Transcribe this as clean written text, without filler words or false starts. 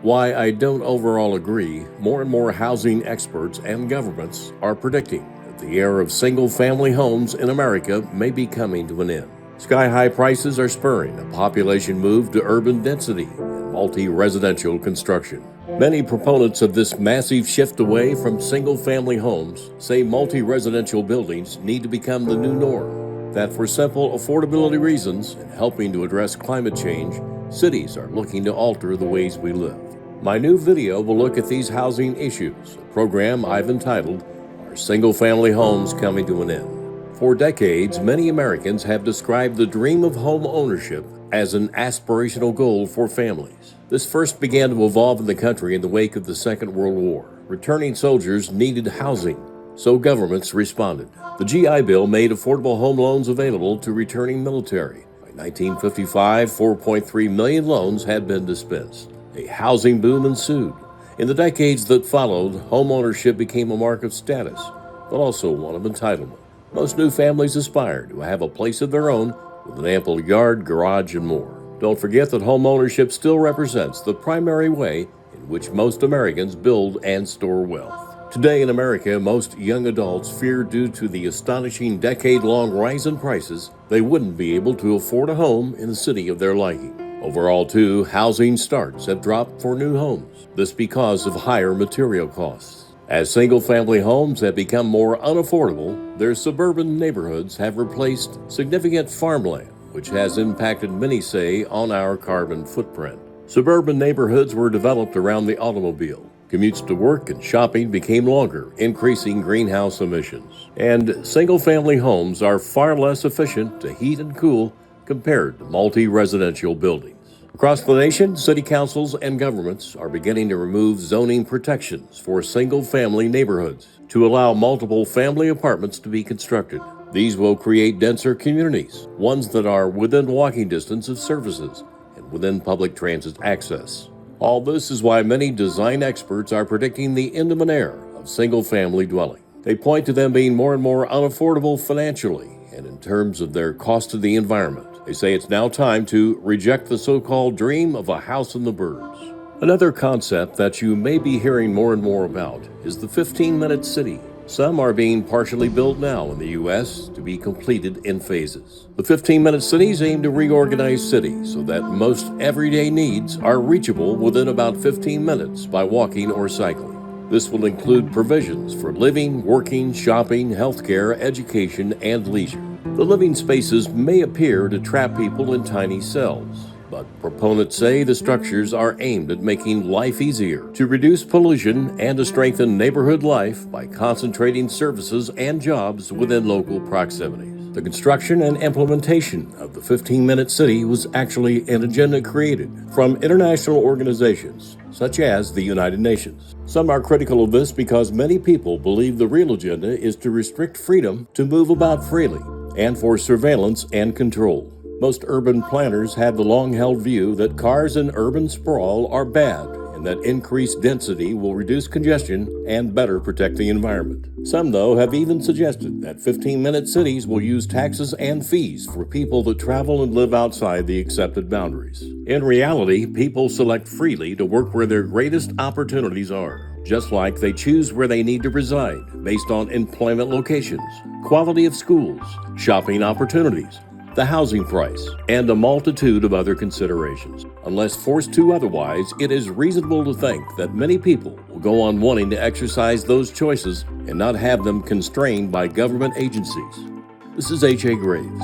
Why I don't overall agree, more and more housing experts and governments are predicting that the era of single-family homes in America may be coming to an end. Sky-high prices are spurring a population move to urban density and multi-residential construction. Many proponents of this massive shift away from single-family homes say multi-residential buildings need to become the new norm. That for simple affordability reasons and helping to address climate change, cities are looking to alter the ways we live. My new video will look at these housing issues, a program I've entitled, Are Single-Family Homes Coming to an End? For decades, many Americans have described the dream of home ownership as an aspirational goal for families. This first began to evolve in the country in the wake of the Second World War. Returning soldiers needed housing, so governments responded. The GI Bill made affordable home loans available to returning military. By 1955, 4.3 million loans had been dispensed. A housing boom ensued. In the decades that followed, home ownership became a mark of status, but also one of entitlement. Most new families aspire to have a place of their own with an ample yard, garage, and more. Don't forget that home ownership still represents the primary way in which most Americans build and store wealth. Today in America, most young adults fear due to the astonishing decade-long rise in prices, they wouldn't be able to afford a home in the city of their liking. Overall, too, housing starts have dropped for new homes. This because of higher material costs. As single-family homes have become more unaffordable, their suburban neighborhoods have replaced significant farmland, which has impacted, many say, on our carbon footprint. Suburban neighborhoods were developed around the automobile. Commutes to work and shopping became longer, increasing greenhouse emissions. And single-family homes are far less efficient to heat and cool compared to multi-residential buildings. Across the nation, city councils and governments are beginning to remove zoning protections for single-family neighborhoods to allow multiple family apartments to be constructed. These will create denser communities, ones that are within walking distance of services and within public transit access. All this is why many design experts are predicting the end of an era of single-family dwelling. They point to them being more and more unaffordable financially and in terms of their cost to the environment. They say it's now time to reject the so-called dream of a house in the burbs. Another concept that you may be hearing more and more about is the 15-minute city. Some are being partially built now in the U.S. to be completed in phases. The 15-minute cities aim to reorganize cities so that most everyday needs are reachable within about 15 minutes by walking or cycling. This will include provisions for living, working, shopping, healthcare, education, and leisure. The living spaces may appear to trap people in tiny cells, but proponents say the structures are aimed at making life easier, to reduce pollution, and to strengthen neighborhood life by concentrating services and jobs within local proximities. The construction and implementation of the 15-minute city was actually an agenda created from international organizations, such as the United Nations. Some are critical of this because many people believe the real agenda is to restrict freedom to move about freely and for surveillance and control. Most urban planners have the long-held view that cars and urban sprawl are bad and that increased density will reduce congestion and better protect the environment. Some, though, have even suggested that 15-minute cities will use taxes and fees for people that travel and live outside the accepted boundaries. In reality, people select freely to work where their greatest opportunities are, just like they choose where they need to reside based on employment locations, quality of schools, shopping opportunities, the housing price, and a multitude of other considerations. Unless forced to otherwise, it is reasonable to think that many people will go on wanting to exercise those choices and not have them constrained by government agencies. This is H.A. Graves.